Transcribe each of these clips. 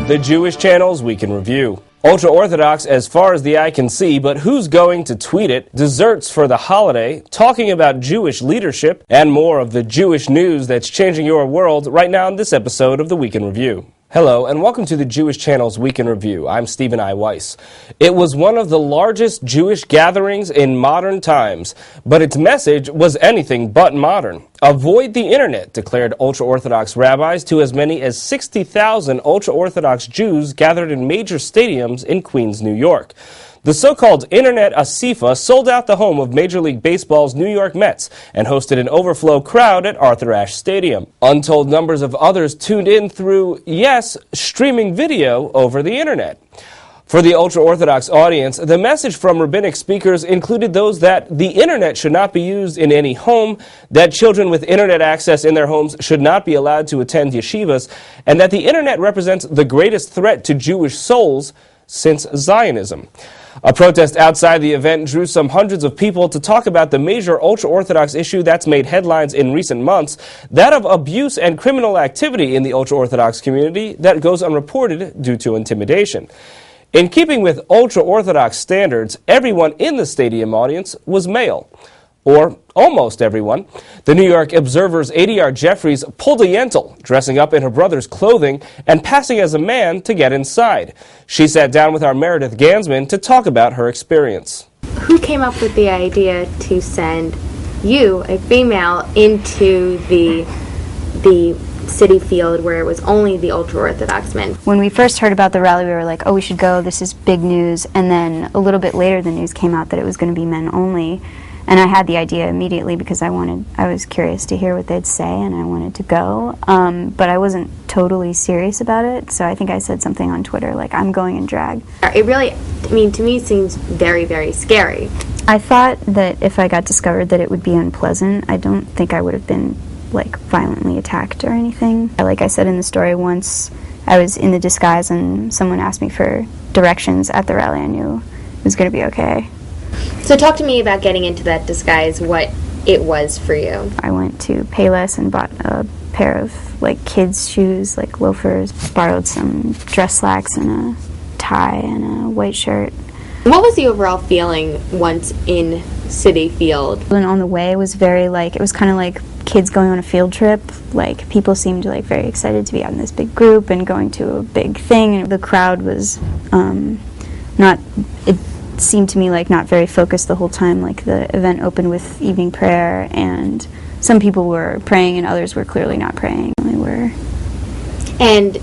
The Jewish Channel's Week in Review. Ultra-Orthodox as far as the eye can see, but who's going to tweet it? Desserts for the holiday, talking about Jewish leadership, and more of the Jewish news that's changing your world right now in this episode of the Week in Review. Hello, and welcome to the Jewish Channel's Week in Review. I'm Stephen I. Weiss. It was one of the largest Jewish gatherings in modern times, but its message was anything but modern. Avoid the internet, declared ultra-Orthodox rabbis to as many as 60,000 ultra-Orthodox Jews gathered in major stadiums in Queens, New York. The so-called Internet Asifa sold out the home of Major League Baseball's New York Mets and hosted an overflow crowd at Arthur Ashe Stadium. Untold numbers of others tuned in through, yes, streaming video over the internet. For the ultra-Orthodox audience, the message from rabbinic speakers included those that the internet should not be used in any home, that children with internet access in their homes should not be allowed to attend yeshivas, and that the internet represents the greatest threat to Jewish souls since Zionism. A protest outside the event drew some hundreds of people to talk about the major ultra-Orthodox issue that's made headlines in recent months, that of abuse and criminal activity in the ultra-Orthodox community that goes unreported due to intimidation. In keeping with ultra-Orthodox standards, everyone in the stadium audience was male. Or almost everyone. The New York Observer's ADR Jeffries pulled a Yentl, dressing up in her brother's clothing and passing as a man to get inside. She sat down with our Meredith Gansman to talk about her experience. Who came up with the idea to send you, a female, into the city field where it was only the ultra-Orthodox men? When we first heard about the rally, we were like, oh, we should go, this is big news. And then a little bit later, the news came out that it was going to be men only. And I had the idea immediately because I was curious to hear what they'd say, and I wanted to go. But I wasn't totally serious about it, so I think I said something on Twitter like, I'm going in drag. It really, to me, seems very, very scary. I thought that if I got discovered that it would be unpleasant. I don't think I would have been, violently attacked or anything. Like I said in the story, once I was in the disguise and someone asked me for directions at the rally, I knew it was going to be okay. So talk to me about getting into that disguise, what it was for you. I went to Payless and bought a pair of kids' shoes, loafers, borrowed some dress slacks and a tie and a white shirt. What was the overall feeling once in Citi Field? And on the way it was very it was kind of like kids going on a field trip. People seemed very excited to be out in this big group and going to a big thing, and the crowd was it seemed to me not very focused the whole time. The event opened with evening prayer, and some people were praying and others were clearly not praying. They were. And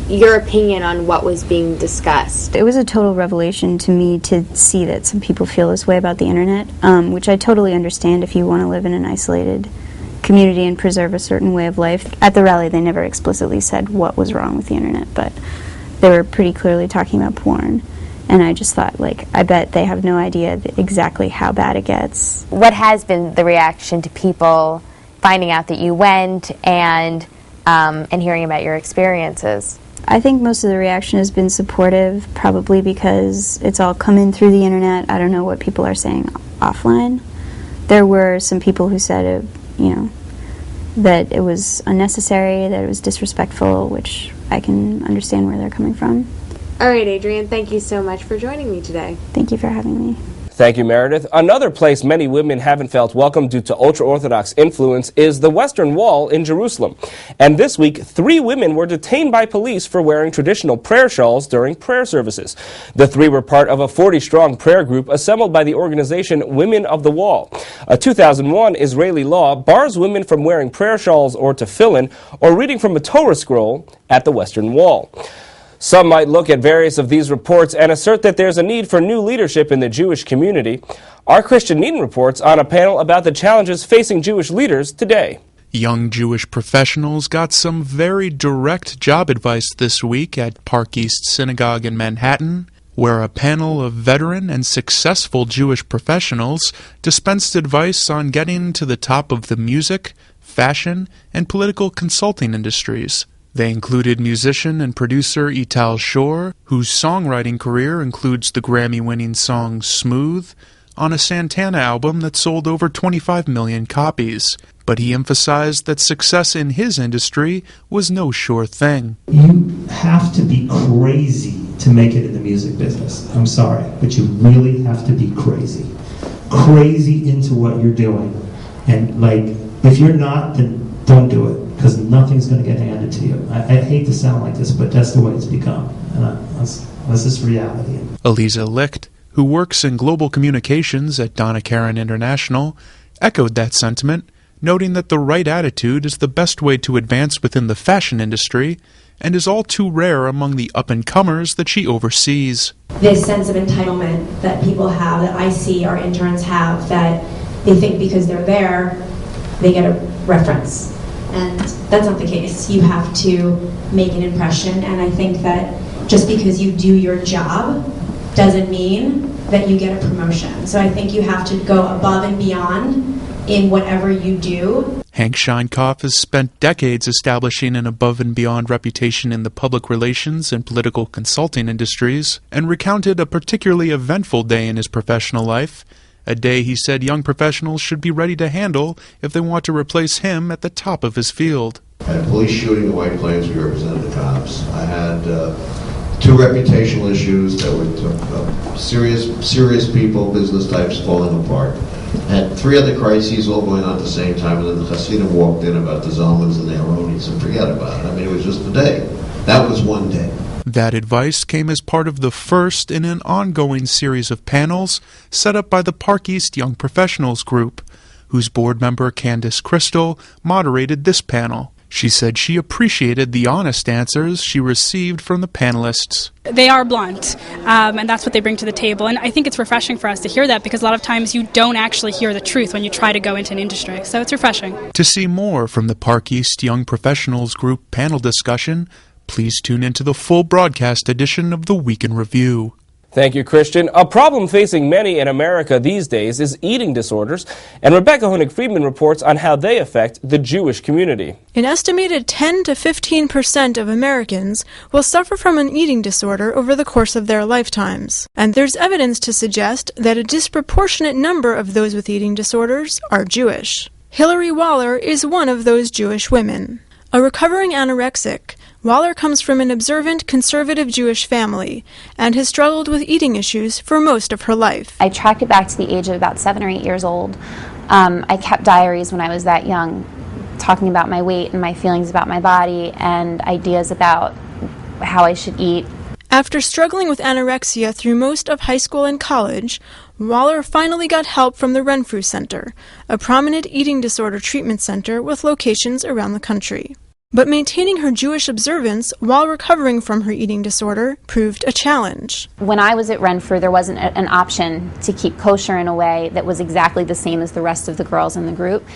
your opinion on what was being discussed? It was a total revelation to me to see that some people feel this way about the internet, which I totally understand if you want to live in an isolated community and preserve a certain way of life. At the rally they never explicitly said what was wrong with the internet, but they were pretty clearly talking about porn. And I just thought, I bet they have no idea exactly how bad it gets. What has been the reaction to people finding out that you went and hearing about your experiences? I think most of the reaction has been supportive, probably because it's all come in through the internet. I don't know what people are saying offline. There were some people who said, that it was unnecessary, that it was disrespectful, which I can understand where they're coming from. All right, Adrienne, thank you so much for joining me today. Thank you for having me. Thank you, Meredith. Another place many women haven't felt welcome due to ultra-Orthodox influence is the Western Wall in Jerusalem. And this week, 3 women were detained by police for wearing traditional prayer shawls during prayer services. The 3 were part of a 40-strong prayer group assembled by the organization Women of the Wall. A 2001 Israeli law bars women from wearing prayer shawls or tefillin or reading from a Torah scroll at the Western Wall. Some might look at various of these reports and assert that there's a need for new leadership in the Jewish community. Our Christian Needham reports on a panel about the challenges facing Jewish leaders today. Young Jewish professionals got some very direct job advice this week at Park East Synagogue in Manhattan, where a panel of veteran and successful Jewish professionals dispensed advice on getting to the top of the music, fashion, and political consulting industries. They included musician and producer Ital Shore, whose songwriting career includes the Grammy-winning song Smooth, on a Santana album that sold over 25 million copies. but he emphasized that success in his industry was no sure thing. You have to be crazy to make it in the music business. I'm sorry, but you really have to be crazy. Crazy into what you're doing. And like, if you're not, then don't do it, because nothing's going to get handed to you. I hate to sound like this, but that's the way it's become. And that's just reality. Eliza Licht, who works in global communications at Donna Karan International, echoed that sentiment, noting that the right attitude is the best way to advance within the fashion industry and is all too rare among the up-and-comers that she oversees. This sense of entitlement that people have, that I see our interns have, that they think because they're there, they get a reference. And that's not the case. You have to make an impression, and I think that just because you do your job doesn't mean that you get a promotion. So I think you have to go above and beyond in whatever you do. Hank Scheinkopf has spent decades establishing an above-and-beyond reputation in the public relations and political consulting industries, and recounted a particularly eventful day in his professional life, a day he said young professionals should be ready to handle if they want to replace him at the top of his field. I had a police shooting in White Plains. We represented the cops. I had 2 reputational issues that were serious people, business types falling apart. Had 3 other crises all going on at the same time, and then the Hasidim walked in about the Zalmans and the Aronis, and forget about it. I mean, it was just a day. That was one day. That advice came as part of the first in an ongoing series of panels set up by the Park East Young Professionals Group, whose board member Candace Crystal moderated this panel. She said she appreciated the honest answers she received from the panelists. They are blunt, and that's what they bring to the table. And I think it's refreshing for us to hear that, because a lot of times you don't actually hear the truth when you try to go into an industry. So it's refreshing. To see more from the Park East Young Professionals Group panel discussion, please tune into the full broadcast edition of the Week in Review. Thank you, Christian. A problem facing many in America these days is eating disorders, and Rebecca Honig-Friedman reports on how they affect the Jewish community. An estimated 10 to 15% of Americans will suffer from an eating disorder over the course of their lifetimes, and there's evidence to suggest that a disproportionate number of those with eating disorders are Jewish. Hillary Waller is one of those Jewish women. A recovering anorexic, Waller comes from an observant, conservative Jewish family and has struggled with eating issues for most of her life. I tracked it back to the age of about 7 or 8 years old. I kept diaries when I was that young, talking about my weight and my feelings about my body and ideas about how I should eat. After struggling with anorexia through most of high school and college, Waller finally got help from the Renfrew Center, a prominent eating disorder treatment center with locations around the country. But maintaining her Jewish observance while recovering from her eating disorder proved a challenge. When I was at Renfrew, there wasn't an option to keep kosher in a way that was exactly the same as the rest of the girls in the group,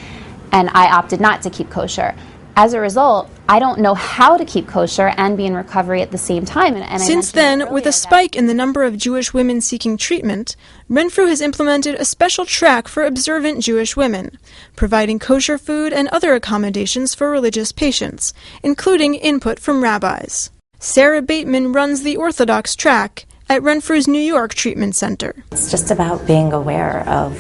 and I opted not to keep kosher. As a result, I don't know how to keep kosher and be in recovery at the same time. Since then, with a spike in the number of Jewish women seeking treatment, Renfrew has implemented a special track for observant Jewish women, providing kosher food and other accommodations for religious patients, including input from rabbis. Sarah Bateman runs the Orthodox track at Renfrew's New York Treatment Center. It's just about being aware of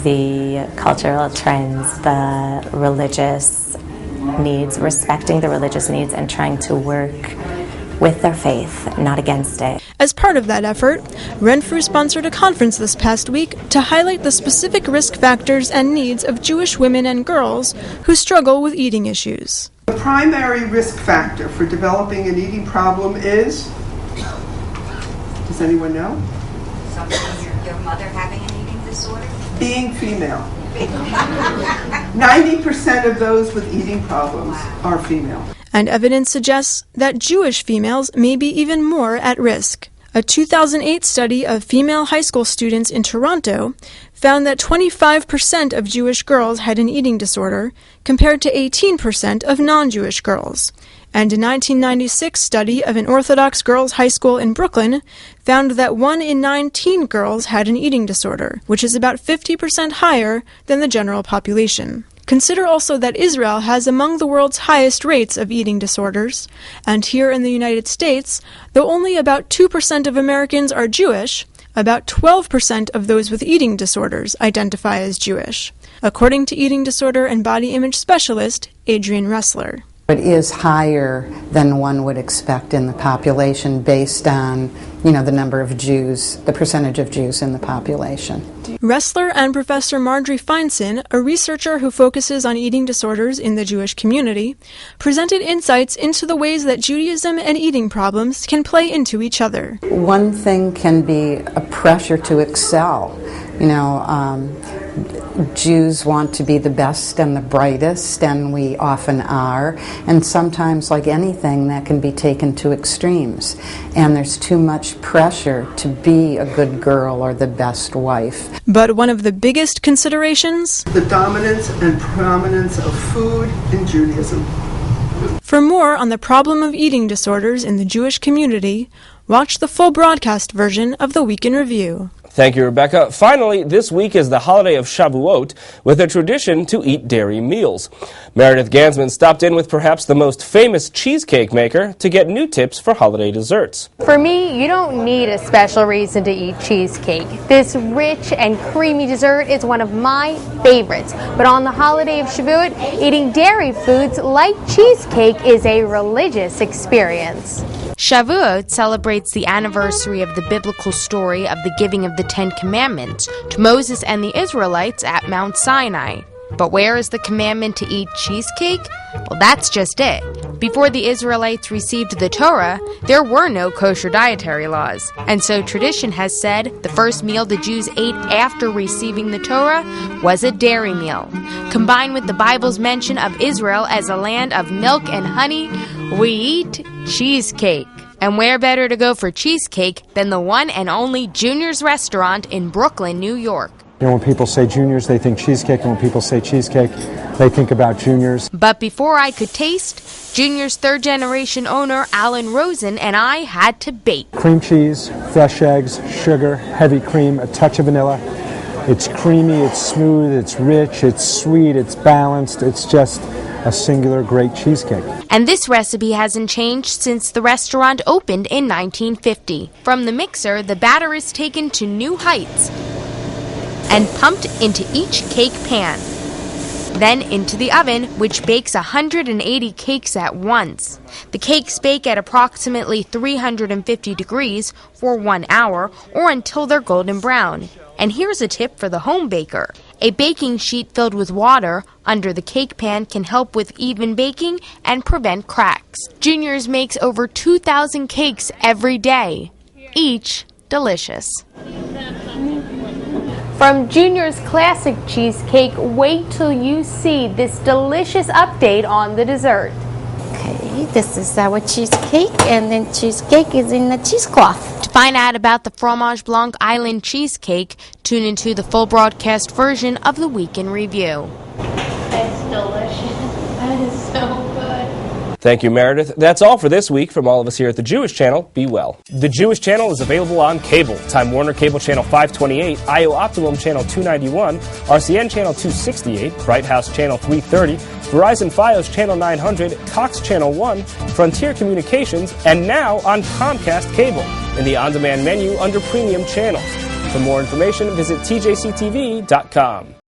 the cultural trends, the religious needs, respecting the religious needs and trying to work with their faith, not against it. As part of that effort, Renfrew sponsored a conference this past week to highlight the specific risk factors and needs of Jewish women and girls who struggle with eating issues. The primary risk factor for developing an eating problem is, does anyone know? Your mother having an eating disorder? Being female. 90% of those with eating problems are female. And evidence suggests that Jewish females may be even more at risk. A 2008 study of female high school students in Toronto found that 25% of Jewish girls had an eating disorder, compared to 18% of non-Jewish girls. And a 1996 study of an Orthodox girls' high school in Brooklyn found that 1 in 19 girls had an eating disorder, which is about 50% higher than the general population. Consider also that Israel has among the world's highest rates of eating disorders, and here in the United States, though only about 2% of Americans are Jewish, About 12% of those with eating disorders identify as Jewish, according to eating disorder and body image specialist Adrienne Ressler. It is higher than one would expect in the population based on, the number of Jews, the percentage of Jews in the population. Ressler and Professor Marjorie Feinson, a researcher who focuses on eating disorders in the Jewish community, presented insights into the ways that Judaism and eating problems can play into each other. One thing can be a pressure to excel. Jews want to be the best and the brightest, and we often are. And sometimes, like anything, that can be taken to extremes. And there's too much pressure to be a good girl or the best wife. But one of the biggest considerations? The dominance and prominence of food in Judaism. For more on the problem of eating disorders in the Jewish community, watch the full broadcast version of the Week in Review. Thank you, Rebecca. Finally, this week is the holiday of Shavuot, with a tradition to eat dairy meals. Meredith Gansman stopped in with perhaps the most famous cheesecake maker to get new tips for holiday desserts. For me, you don't need a special reason to eat cheesecake. This rich and creamy dessert is one of my favorites. But on the holiday of Shavuot, eating dairy foods like cheesecake is a religious experience. Shavuot celebrates the anniversary of the biblical story of the giving of the Ten Commandments to Moses and the Israelites at Mount Sinai. But where is the commandment to eat cheesecake? Well, that's just it. Before the Israelites received the Torah, there were no kosher dietary laws. And so tradition has said the first meal the Jews ate after receiving the Torah was a dairy meal. Combined with the Bible's mention of Israel as a land of milk and honey, we eat cheesecake. And where better to go for cheesecake than the one and only Junior's restaurant in Brooklyn, New York. When people say Junior's, they think cheesecake, and when people say cheesecake, they think about Junior's. But before I could taste, Junior's third-generation owner, Alan Rosen, and I had to bake. Cream cheese, fresh eggs, sugar, heavy cream, a touch of vanilla. It's creamy, it's smooth, it's rich, it's sweet, it's balanced. It's just a singular great cheesecake. And this recipe hasn't changed since the restaurant opened in 1950. From the mixer, the batter is taken to new heights and pumped into each cake pan. Then into the oven, which bakes 180 cakes at once. The cakes bake at approximately 350 degrees for 1 hour or until they're golden brown. And here's a tip for the home baker. A baking sheet filled with water under the cake pan can help with even baking and prevent cracks. Junior's makes over 2,000 cakes every day, each delicious. From Junior's classic cheesecake, wait till you see this delicious update on the dessert. Okay, this is our cheesecake, and then cheesecake is in the cheesecloth. To find out about the Fromage Blanc Island cheesecake, tune into the full broadcast version of the Week in Review. That's delicious. That is so good. Thank you, Meredith. That's all for this week from all of us here at the Jewish Channel. Be well. The Jewish Channel is available on cable. Time Warner Cable Channel 528, IO Optimum Channel 291, RCN Channel 268, Bright House Channel 330, Verizon Fios Channel 900, Cox Channel 1, Frontier Communications, and now on Comcast Cable in the on-demand menu under Premium Channels. For more information, visit tjctv.com.